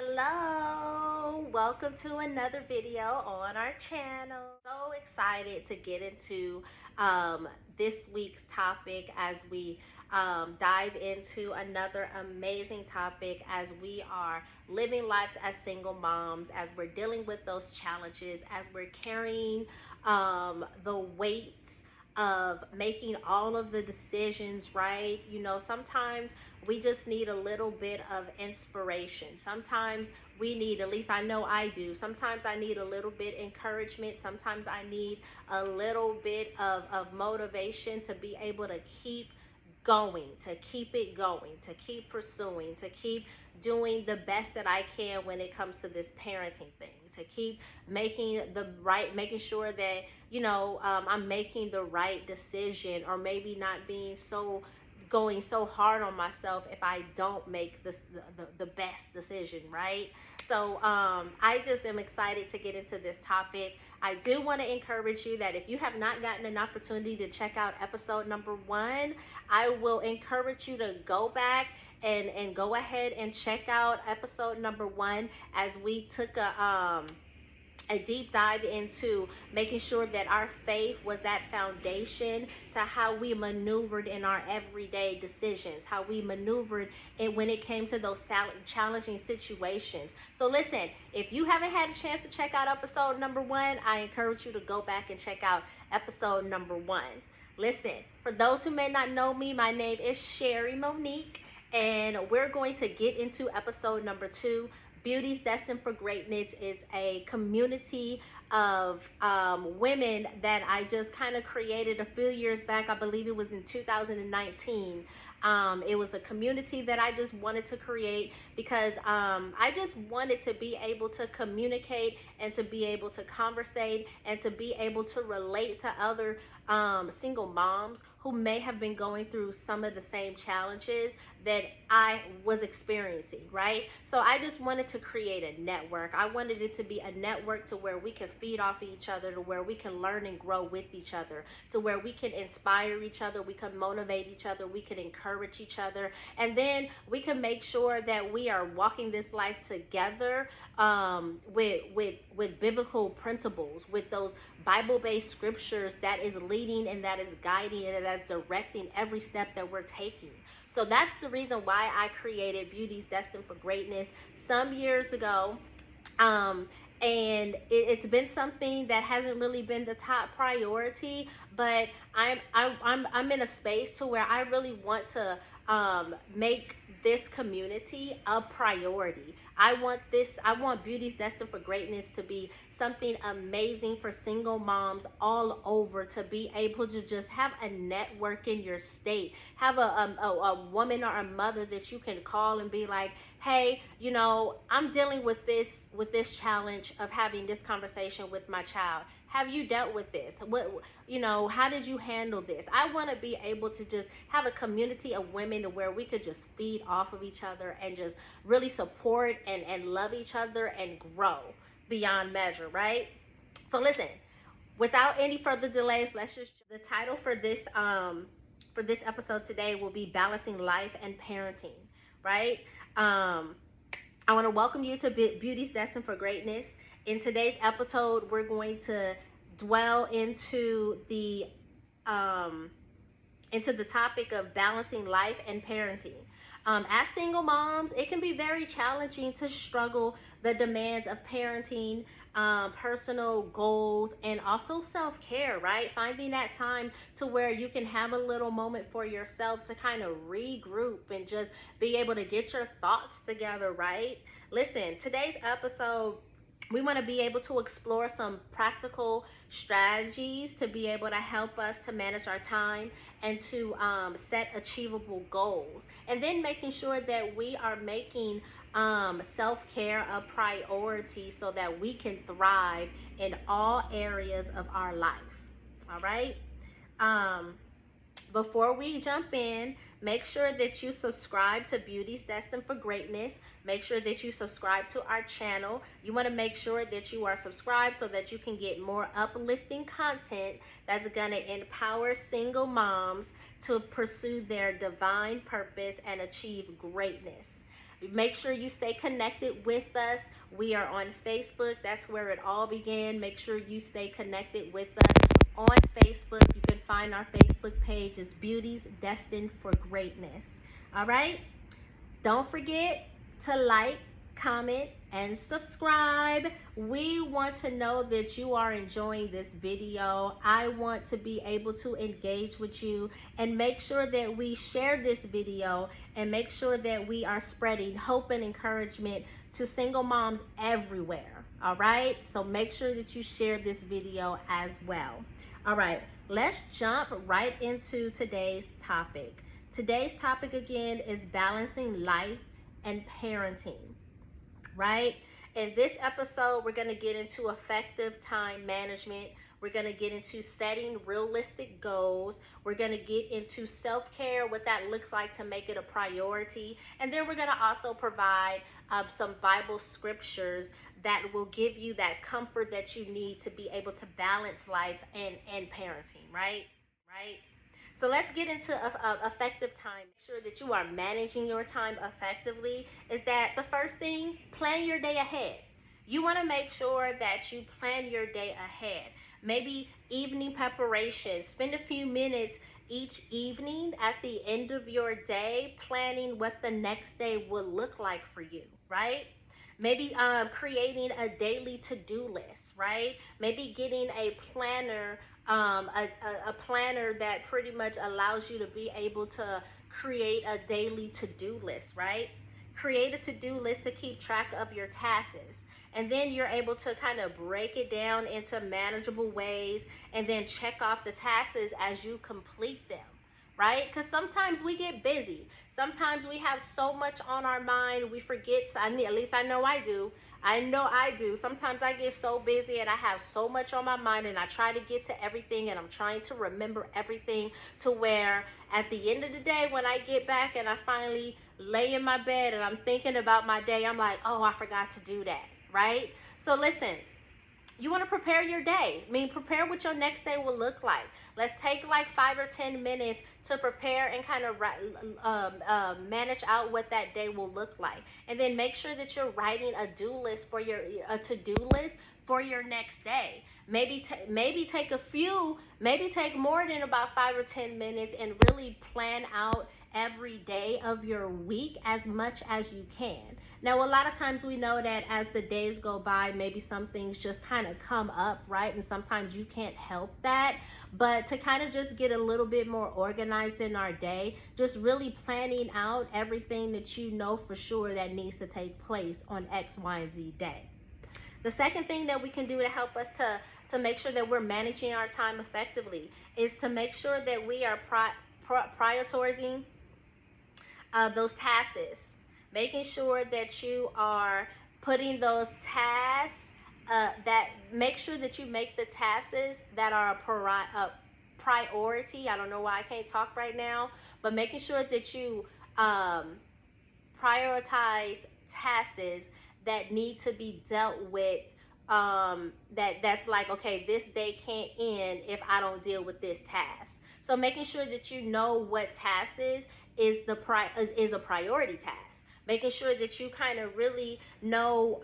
Hello, welcome to another video on our channel. So excited to get into this week's topic as we dive into another amazing topic as we are living lives as single moms, as we're dealing with those challenges, as we're carrying the weight of making all of the decisions, right? Sometimes we just need a little bit of inspiration. Sometimes we need, at least I know I do, sometimes I need a little bit encouragement. Sometimes I need a little bit of motivation to be able to keep going, to keep it going, to keep pursuing, to keep doing the best that I can when it comes to this parenting thing, to keep making sure that, I'm making the right decision, or maybe not being so going so hard on myself if I don't make the best decision, right? So I just am excited to get into this topic. I do want to encourage you that if you have not gotten an opportunity to check out episode number 1, I will encourage you to go back and go ahead and check out episode number 1 as we took a deep dive into making sure that our faith was that foundation to how we maneuvered in our everyday decisions, how we maneuvered when it came to those challenging situations. So listen, if you haven't had a chance to check out episode number 1, I encourage you to go back and check out episode number 1. Listen, for those who may not know me, my name is Sherry Monique, and we're going to get into episode number 2. Beauties Destined for Greatness is a community of women that I just kind of created a few years back. I believe it was in 2019. It was a community that I just wanted to create because I just wanted to be able to communicate and to be able to conversate and to be able to relate to other single moms who may have been going through some of the same challenges that I was experiencing, right? So I just wanted to create a network. I wanted it to be a network to where we can feed off of each other, to where we can learn and grow with each other, to where we can inspire each other, we can motivate each other, we can encourage each other, and then we can make sure that we are walking this life together with biblical principles, with those Bible-based scriptures that is leading and that is guiding and that is directing every step that we're taking. So that's the reason why I created Beauties Destined for Greatness some years ago. And it's been something that hasn't really been the top priority, but I'm in a space to where I really want to make this community a priority. I want Beauties Destined for Greatness to be something amazing for single moms all over, to be able to just have a network in your state, have a woman or a mother that you can call and be like, hey, I'm dealing with this challenge of having this conversation with my child. Have you dealt with this? How did you handle this? I want to be able to just have a community of women to where we could just feed off of each other and just really support and love each other and grow beyond measure, right? So listen, without any further delays, the title for this episode today will be Balancing Life and Parenting, right? I want to welcome you to Beauties Destined for Greatness. In today's episode, we're going to dwell into the topic of balancing life and parenting. As single moms, it can be very challenging to struggle the demands of parenting, personal goals, and also self-care, right? Finding that time to where you can have a little moment for yourself to kind of regroup and just be able to get your thoughts together, right? Listen, today's episode, we want to be able to explore some practical strategies to be able to help us to manage our time and to set achievable goals. And then making sure that we are making self-care a priority so that we can thrive in all areas of our life. All right? Before we jump in, make sure that you subscribe to Beauties Destined for Greatness. Make sure that you subscribe to our channel. You want to make sure that you are subscribed so that you can get more uplifting content that's going to empower single moms to pursue their divine purpose and achieve greatness. Make sure you stay connected with us. We are on Facebook. That's where it all began. Make sure you stay connected with us on Facebook. You can find our Facebook page is Beauties Destined for Greatness. All right? Don't forget to like, comment, and subscribe. We want to know that you are enjoying this video. I want to be able to engage with you and make sure that we share this video and make sure that we are spreading hope and encouragement to single moms everywhere. All right? So make sure that you share this video as well. All right, let's jump right into today's topic. Today's topic again is balancing life and parenting, right? In this episode, we're going to get into effective time management. We're going to get into setting realistic goals. We're going to get into self-care, what that looks like to make it a priority. And then we're going to also provide some Bible scriptures that will give you that comfort that you need to be able to balance life and parenting, right? Right? So let's get into effective time. Make sure that you are managing your time effectively. Is that the first thing? Plan your day ahead. You want to make sure that you plan your day ahead. Maybe evening preparation. Spend a few minutes each evening at the end of your day planning what the next day will look like for you, right? Maybe creating a daily to-do list, right? Maybe getting a planner, a planner that pretty much allows you to be able to create a daily to-do list, right? Create a to-do list to keep track of your tasks. And then you're able to kind of break it down into manageable ways and then check off the tasks as you complete them, right? Because sometimes we get busy. Sometimes we have so much on our mind, we forget. At least I know I do. I know I do. Sometimes I get so busy and I have so much on my mind and I try to get to everything and I'm trying to remember everything to where at the end of the day, when I get back and I finally lay in my bed and I'm thinking about my day, I'm like, oh, I forgot to do that, right? So listen, you want to prepare your day. I mean, prepare what your next day will look like. Let's take like 5 or 10 minutes to prepare and kind of manage out what that day will look like. And then make sure that you're writing a to-do list for your next day. Maybe take more than about 5 or 10 minutes and really plan out every day of your week as much as you can. Now, a lot of times we know that as the days go by, maybe some things just kind of come up, right? And sometimes you can't help that. But to kind of just get a little bit more organized in our day, just really planning out everything that you know for sure that needs to take place on X, Y, and Z day. The second thing that we can do to help us to make sure that we're managing our time effectively is to make sure that we are prioritizing those tasks, making sure that you are putting those tasks that make sure that you make the tasks that are a priority. I don't know why I can't talk right now, but making sure that you prioritize tasks that need to be dealt with, that's like, okay, this day can't end if I don't deal with this task. So making sure that you know what tasks is a priority task. Making sure that you kind of really know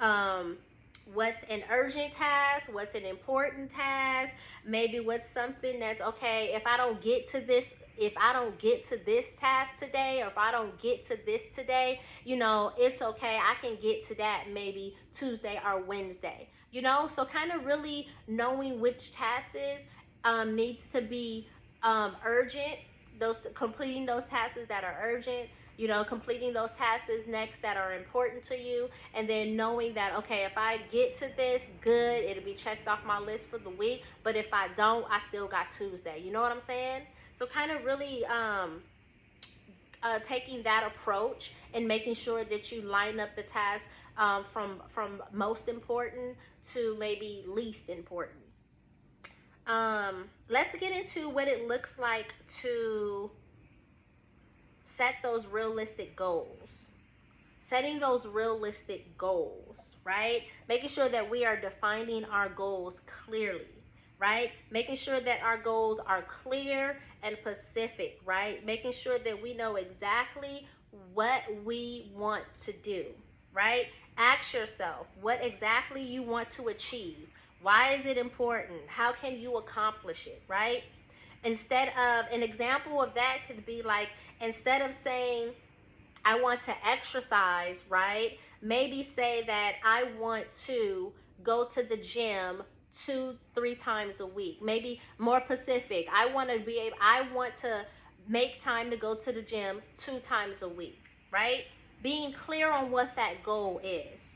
what's an urgent task, what's an important task, maybe what's something that's okay, if I don't get to this task today, or if I don't get to this today, it's okay, I can get to that maybe Tuesday or Wednesday, so kind of really knowing which tasks needs to be urgent, completing those tasks that are urgent, completing those tasks next that are important to you, and then knowing that, okay, if I get to this, good, it'll be checked off my list for the week, but if I don't, I still got Tuesday. You know what I'm saying? So kind of really taking that approach and making sure that you line up the tasks from most important to maybe least important. Let's get into what it looks like to set those realistic goals. Setting those realistic goals, right? Making sure that we are defining our goals clearly, right? Making sure that our goals are clear and specific, right? Making sure that we know exactly what we want to do, right? Ask yourself what exactly you want to achieve. Why is it important? How can you accomplish it, right? Instead of, an example of that could be like, instead of saying, I want to exercise, right? Maybe say that I want to go to the gym 2, 3 times a week. Maybe more specific. I want to make time to go to the gym 2 times a week, right? Being clear on what that goal is.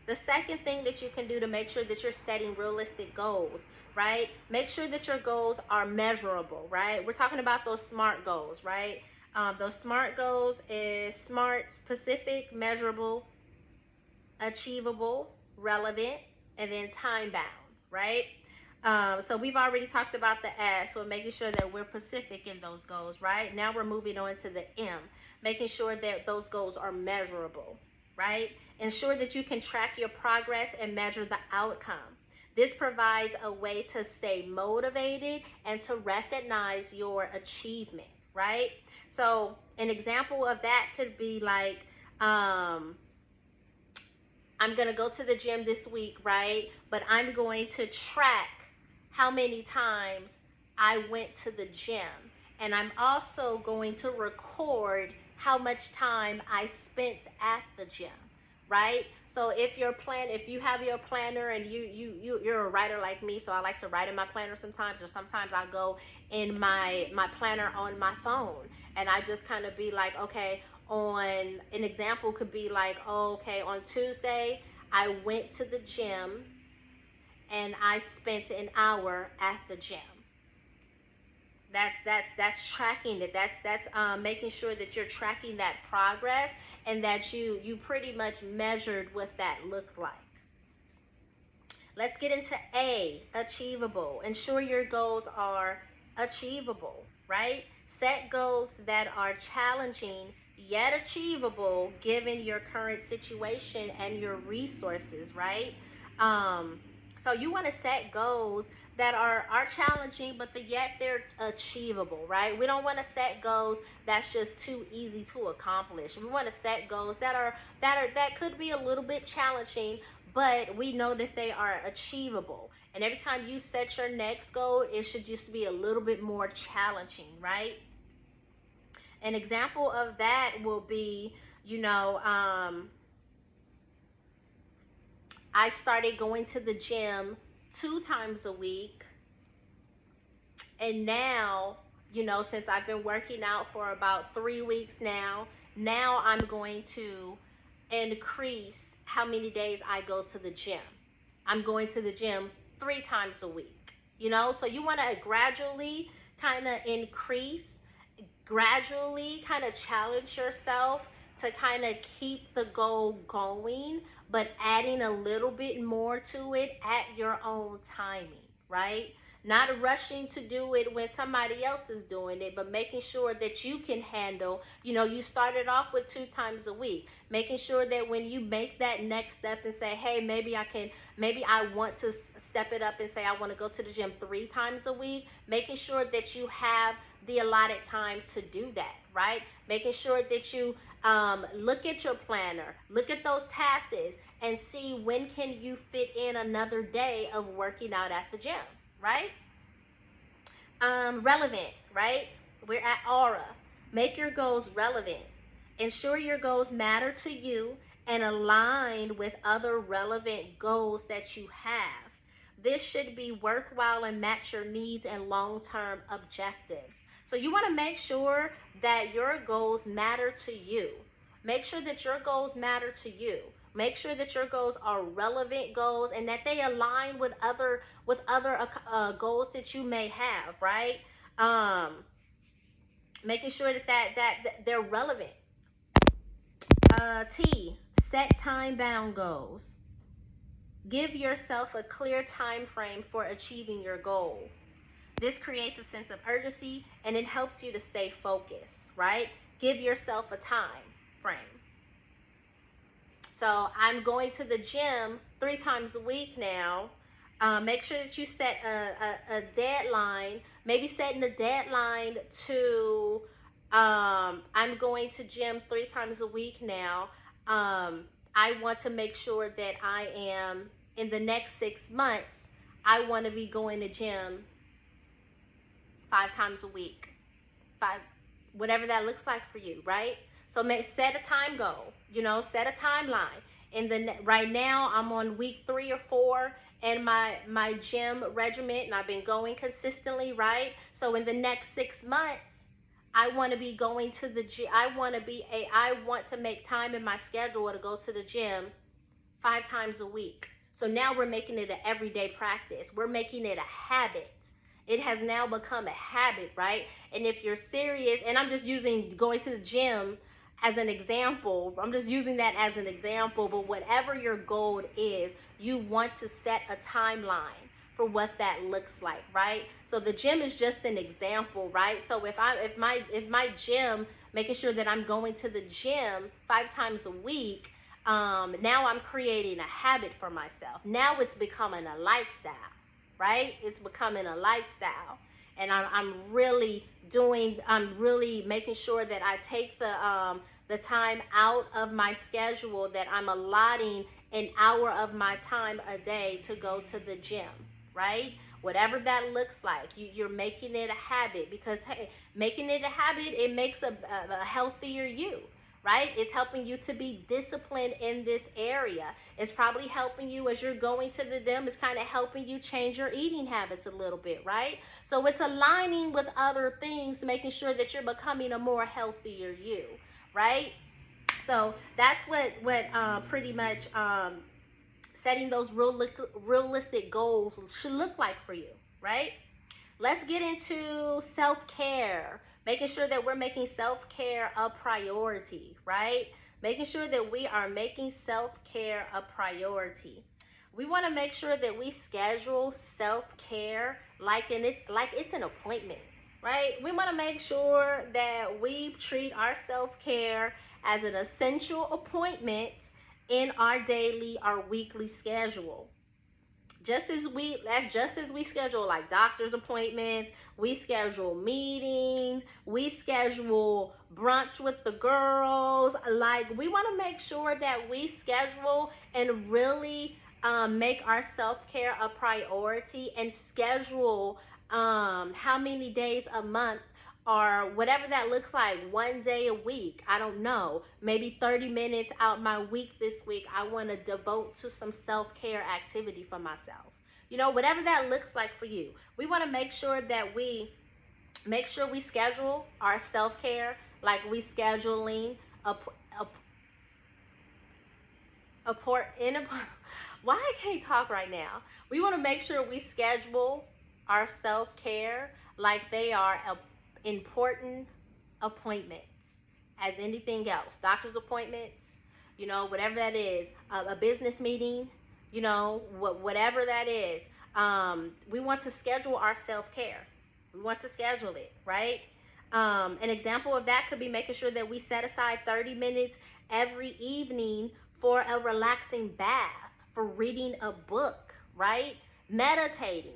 The second thing that you can do to make sure that you're setting realistic goals, right? Make sure that your goals are measurable, right? We're talking about those SMART goals, right? Those SMART goals is smart, specific, measurable, achievable, relevant, and then time bound, right? So we've already talked about the S, so making sure that we're specific in those goals, right? Now we're moving on to the M, making sure that those goals are measurable, right? Ensure that you can track your progress and measure the outcome. This provides a way to stay motivated and to recognize your achievement, right? So an example of that could be like, I'm going to go to the gym this week, right? But I'm going to track how many times I went to the gym. And I'm also going to record how much time I spent at the gym, right? So if you have your planner, and you're a writer like me, so I like to write in my planner sometimes, or sometimes I go in my planner on my phone, and I just kind of be like, okay, on an example could be like, oh, okay, on Tuesday I went to the gym and I spent an hour at the gym. That's tracking it. That's making sure that you're tracking that progress, and that you pretty much measured what that looked like. Let's get into A, achievable. Ensure your goals are achievable, right? Set goals that are challenging yet achievable given your current situation and your resources, right? So you want to set goals that are challenging, but yet they're achievable, right? We don't want to set goals that's just too easy to accomplish. We want to set goals that could be a little bit challenging, but we know that they are achievable. And every time you set your next goal, it should just be a little bit more challenging, right? An example of that will be, I started going to the gym 2 times a week. And now, since I've been working out for about 3 weeks now I'm going to increase how many days I go to the gym. I'm going to the gym 3 times a week. So you want to gradually kind of increase, gradually kind of challenge yourself to kind of keep the goal going, but adding a little bit more to it at your own timing, right? Not rushing to do it when somebody else is doing it, but making sure that you can handle, you started off with 2 times a week, making sure that when you make that next step and say, hey, maybe I want to step it up and say, I want to go to the gym 3 times a week, making sure that you have the allotted time to do that, right? Making sure that you look at your planner, look at those tasks, and see when can you fit in another day of working out at the gym, right? Relevant, right? We're at aura. Make your goals relevant. Ensure your goals matter to you and align with other relevant goals that you have. This should be worthwhile and match your needs and long-term objectives. So you want to make sure that your goals matter to you. Make sure that your goals matter to you. Make sure that your goals are relevant goals and that they align with other goals that you may have, right? Making sure that they're relevant. T, set time-bound goals. Give yourself a clear time frame for achieving your goal. This creates a sense of urgency and it helps you to stay focused, right? Give yourself a time frame. So I'm going to the gym 3 times a week now. Make sure that you set a deadline, maybe setting the deadline to I'm going to gym 3 times a week now. I want to make sure that I am, in the next 6 months, I want to be going to gym 5 times a week. Five, whatever that looks like for you, right? So set a time goal, set a timeline. Right now I'm on week 3 or 4 and my gym regimen, and I've been going consistently, right? So in the next 6 months, I want to be going to the gym. I want to make time in my schedule to go to the gym 5 times a week. So now we're making it an everyday practice. We're making it a habit. It has now become a habit, right? And if you're serious, and I'm just using going to the gym as an example, I'm just using that as an example, but whatever your goal is, you want to set a timeline for what that looks like, right? So the gym is just an example, right? So if my gym, making sure that I'm going to the gym 5 times a week, now I'm creating a habit for myself. Now it's becoming a lifestyle, right? It's becoming a lifestyle. And I'm really making sure that I take the time out of my schedule, that I'm allotting an hour of my time a day to go to the gym, right? Whatever that looks like, you're making it a habit, because hey, making it a habit, it makes a healthier you, right? It's helping you to be disciplined in this area. It's probably helping you as you're going to the gym. It's kind of helping you change your eating habits a little bit, right? So it's aligning with other things, making sure that you're becoming a more healthier you, right? So that's what pretty much setting those realistic goals should look like for you, right? Let's get into self-care. Making sure that we're making self-care a priority, right? Making sure that we are making self-care a priority. We want to make sure that we schedule self-care like it's an appointment, right? We want to make sure that we treat our self-care as an essential appointment in our weekly schedule. Just as we schedule like doctor's appointments, we schedule meetings, we schedule brunch with the girls. Like, we want to make sure that we schedule and really make our self-care a priority, and schedule how many days a month, or whatever that looks like, 1 day a week. I don't know. Maybe 30 minutes out my week this week, I want to devote to some self-care activity for myself. Whatever that looks like for you. We want to make sure that we schedule our self-care like we scheduling a port in a why I can't talk right now. We want to make sure we schedule our self-care like they are important appointments as anything else. Doctor's appointments, whatever that is, a business meeting, whatever that is. We want to schedule our self-care. We want to schedule it, right? An example of that could be making sure that we set aside 30 minutes every evening for a relaxing bath, for reading a book, right? Meditating.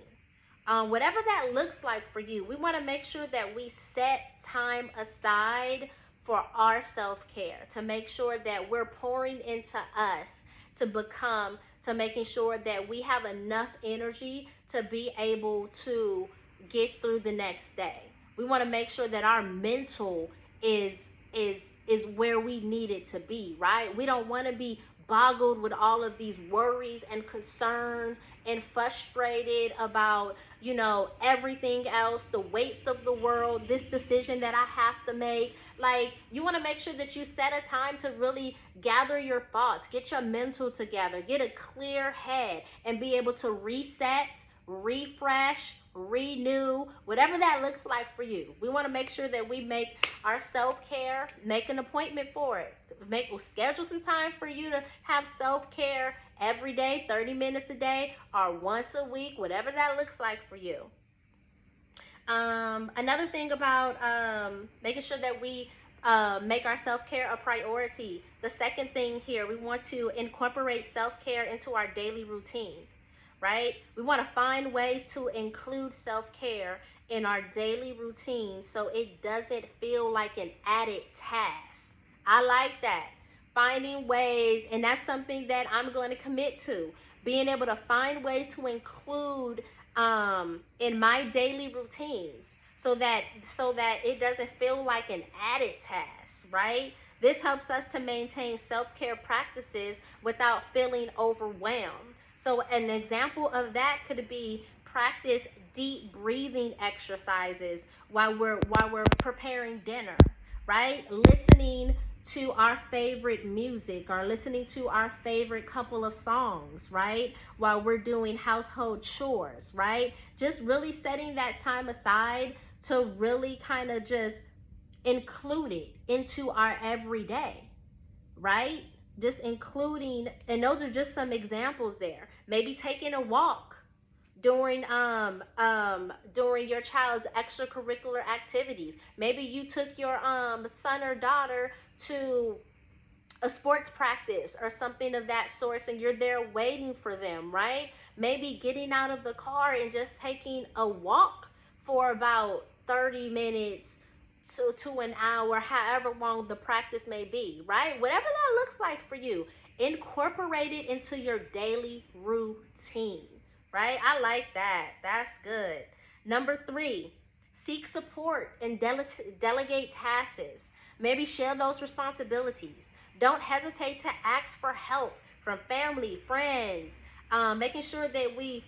Whatever that looks like for you, we want to make sure that we set time aside for our self-care, to make sure that we're pouring into us, to making sure that we have enough energy to be able to get through the next day. We want to make sure that our mental is where we need it to be, right? We don't want to be boggled with all of these worries and concerns and frustrated about, everything else, the weights of the world, this decision that I have to make. Like, you want to make sure that you set a time to really gather your thoughts, get your mental together, get a clear head, and be able to reset, refresh, renew, whatever that looks like for you. We want to make sure that we make our self-care, make an appointment for it. Schedule some time for you to have self-care every day, 30 minutes a day, or once a week, whatever that looks like for you. Another thing about making sure that we make our self-care a priority. The second thing here, we want to incorporate self-care into our daily routine. right? We want to find ways to include self-care in our daily routine so it doesn't feel like an added task. I like that. Finding ways, and that's something that I'm going to commit to. Being able to find ways to include in my daily routines so that it doesn't feel like an added task, right? This helps us to maintain self-care practices without feeling overwhelmed. So an example of that could be practice deep breathing exercises while we're preparing dinner, right? Listening to our favorite music or listening to our favorite couple of songs, right? While we're doing household chores, right? Just really setting that time aside to really kind of just include it into our everyday, right? Just including, and those are just some examples there. Maybe taking a walk during your child's extracurricular activities. Maybe you took your son or daughter to a sports practice or something of that sort and you're there waiting for them, right? Maybe getting out of the car and just taking a walk for about 30 minutes to an hour, however long the practice may be, right? Whatever that looks like for you, incorporate it into your daily routine, right? I like that. That's good. Number 3, seek support and delegate tasks. Maybe share those responsibilities. Don't hesitate to ask for help from family, friends, making sure that we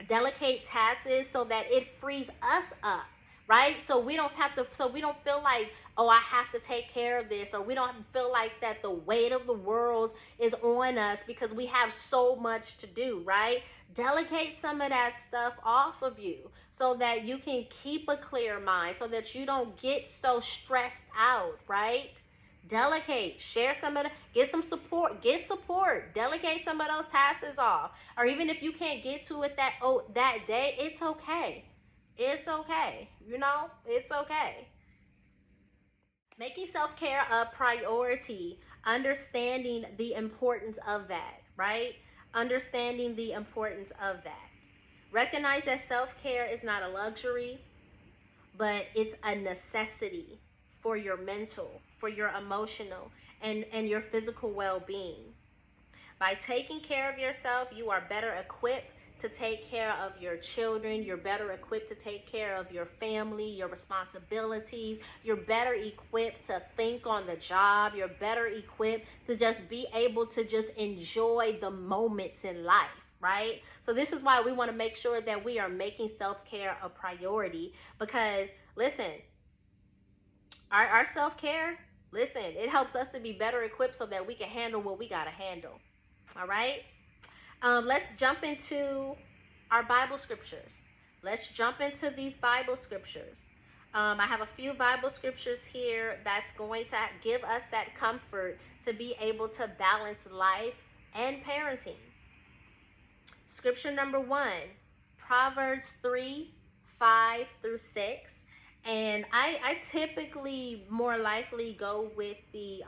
delegate tasks so that it frees us up, right? So we don't feel like, oh, I have to take care of this, or we don't feel like that the weight of the world is on us because we have so much to do, right? Delegate some of that stuff off of you so that you can keep a clear mind, so that you don't get so stressed out, right? Delegate, share some of the, get support, delegate some of those tasks off. Or even if you can't get to it that day, it's okay. It's okay. It's okay. Making self-care a priority, understanding the importance of that, right? Understanding the importance of that. Recognize that self-care is not a luxury, but it's a necessity for your mental, for your emotional, and your physical well-being. By taking care of yourself, you are better equipped to take care of your children. You're better equipped to take care of your family, your responsibilities. You're better equipped to think on the job. You're better equipped to just be able to just enjoy the moments in life, right? So this is why we want to make sure that we are making self-care a priority, because listen, our self-care, listen, it helps us to be better equipped so that we can handle what we got to handle. All right. Let's jump into our Bible scriptures. Let's jump into these Bible scriptures. I have a few Bible scriptures here that's going to give us that comfort to be able to balance life and parenting. Scripture number 1, Proverbs 3:5-6. And I typically more likely go with the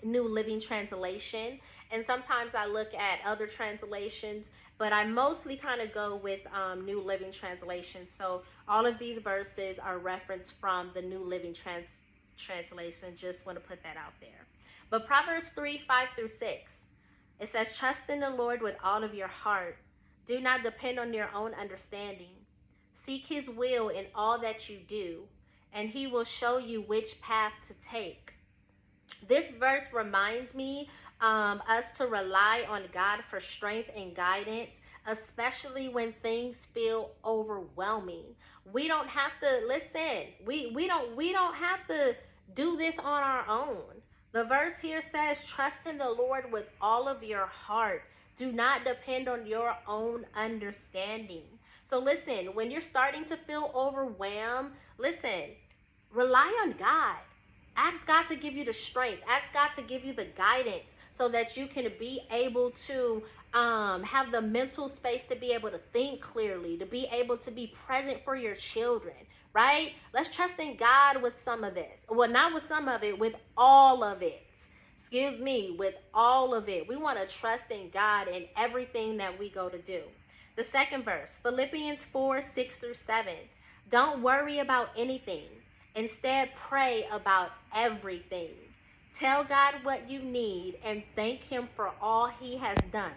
New Living Translation. And sometimes I look at other translations, but I mostly kind of go with New Living Translation. So all of these verses are referenced from the New Living Translation. Just want to put that out there. But Proverbs 3:5-6, it says, trust in the Lord with all of your heart. Do not depend on your own understanding. Seek his will in all that you do, and he will show you which path to take. This verse reminds me us to rely on God for strength and guidance, especially when things feel overwhelming. We don't have to listen. We don't have to do this on our own. The verse here says, trust in the Lord with all of your heart. Do not depend on your own understanding. So listen, when you're starting to feel overwhelmed, listen, rely on God. Ask God to give you the strength. Ask God to give you the guidance so that you can be able to have the mental space to be able to think clearly, to be able to be present for your children, right? Let's trust in God with some of this. Well, not with some of it, with all of it. With all of it. We want to trust in God in everything that we go to do. The second verse, Philippians 4, 6 through 7. Don't worry about anything. Instead, pray about everything. Tell God what you need and thank Him for all He has done.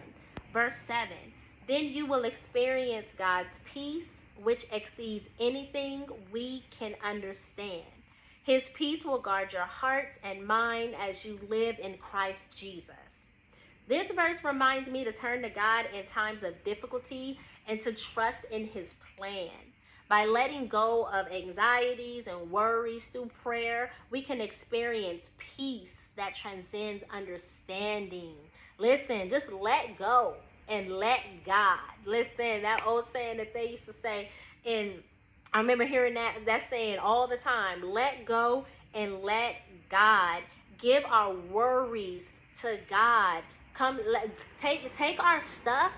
Verse 7. Then you will experience God's peace, which exceeds anything we can understand. His peace will guard your hearts and mind as you live in Christ Jesus. This verse reminds me to turn to God in times of difficulty and to trust in His plan. By letting go of anxieties and worries through prayer, we can experience peace that transcends understanding. Listen, just let go and let God. Listen, that old saying that they used to say I remember hearing that saying all the time, let go and let God. Give our worries to God. Take our stuff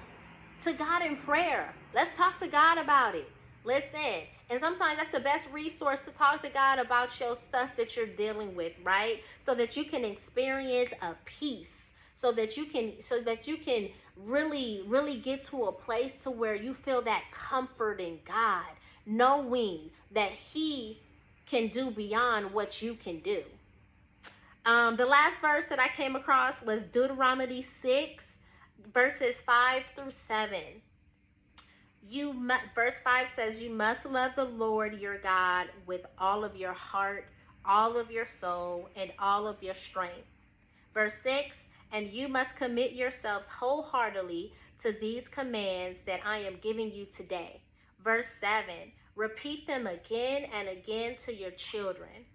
to God in prayer. Let's talk to God about it. Listen, and sometimes that's the best resource, to talk to God about your stuff that you're dealing with, right? So that you can experience a peace, so that you can really get to a place to where you feel that comfort in God, knowing that He can do beyond what you can do. The last verse that I came across was Deuteronomy 6, verses 5 through 7. Verse 5 says, you must love the Lord your God with all of your heart, all of your soul, and all of your strength. Verse 6, and you must commit yourselves wholeheartedly to these commands that I am giving you today. Verse 7, repeat them again and again to your children.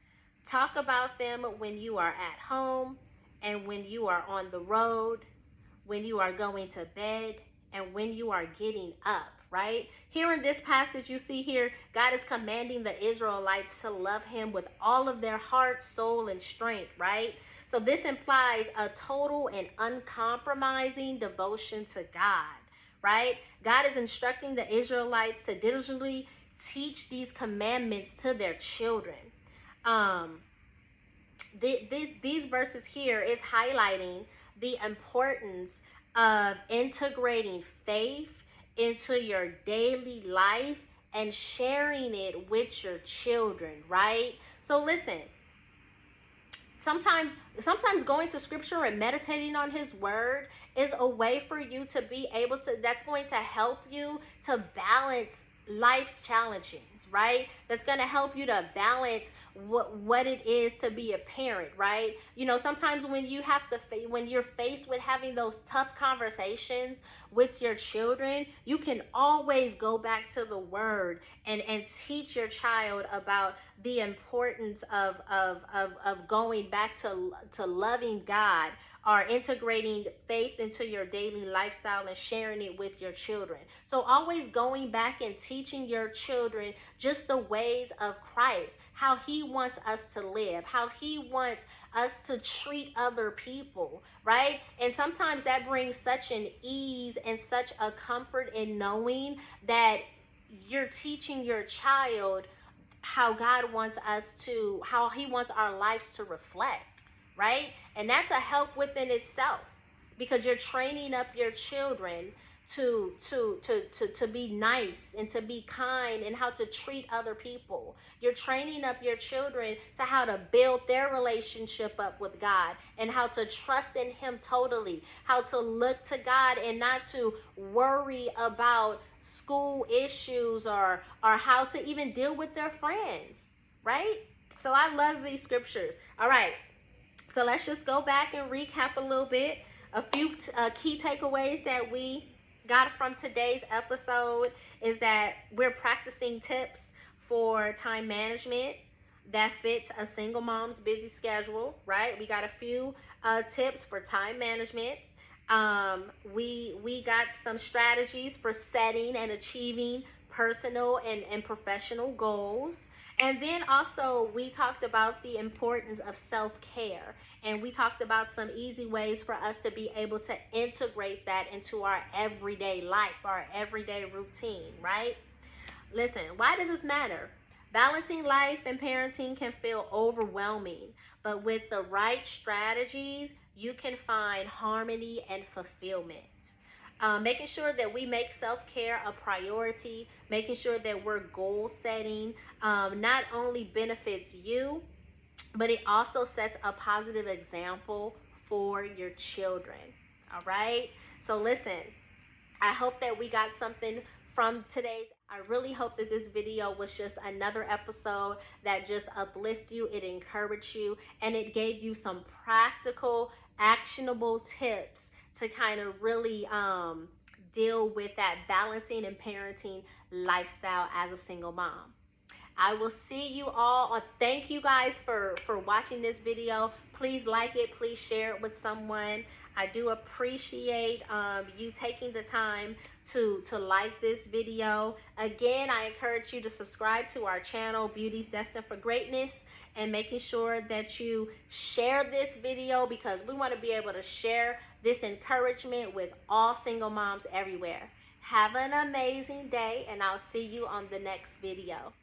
Talk about them when you are at home and when you are on the road, when you are going to bed, and when you are getting up, right? Here in this passage, you see here, God is commanding the Israelites to love Him with all of their heart, soul, and strength, right? So this implies a total and uncompromising devotion to God, right? God is instructing the Israelites to diligently teach these commandments to their children. These verses here is highlighting the importance of integrating faith into your daily life and sharing it with your children, right? So listen, sometimes going to scripture and meditating on His word is a way for you to be able to, that's going to help you to balance life's challenges, right? That's going to help you to balance what it is to be a parent, right? You know, sometimes when you're faced with having those tough conversations with your children, you can always go back to the word and teach your child about the importance of going back to loving God, or integrating faith into your daily lifestyle and sharing it with your children. So always going back and teaching your children just the ways of Christ, how He wants us to live, how He wants us to treat other people, right? And sometimes that brings such an ease and such a comfort in knowing that you're teaching your child how God wants how He wants our lives to reflect, right? And that's a help within itself, because you're training up your children to be nice and to be kind and how to treat other people. You're training up your children to how to build their relationship up with God and how to trust in Him totally, how to look to God and not to worry about school issues or how to even deal with their friends, right? So I love these scriptures. All right, so let's just go back and recap a little bit. A few key takeaways that we got from today's episode is that we're practicing tips for time management that fits a single mom's busy schedule, right? We got a few tips for time management. We got some strategies for setting and achieving personal and professional goals. And then also we talked about the importance of self-care, and we talked about some easy ways for us to be able to integrate that into our everyday life, our everyday routine, right? Listen, why does this matter? Balancing life and parenting can feel overwhelming, but with the right strategies, you can find harmony and fulfillment. Making sure that we make self-care a priority, making sure that we're goal setting, not only benefits you, but it also sets a positive example for your children. All right. So listen, I hope that we got something from today's. I really hope that this video was just another episode that just uplift you, it encouraged you, and it gave you some practical, actionable tips to kind of really deal with that balancing and parenting lifestyle as a single mom. I will see you all. Thank you guys for watching this video. Please like it. Please share it with someone. I do appreciate you taking the time to like this video. Again, I encourage you to subscribe to our channel, Beauties Destined for Greatness, and making sure that you share this video, because we want to be able to share this encouragement with all single moms everywhere. Have an amazing day, and I'll see you on the next video.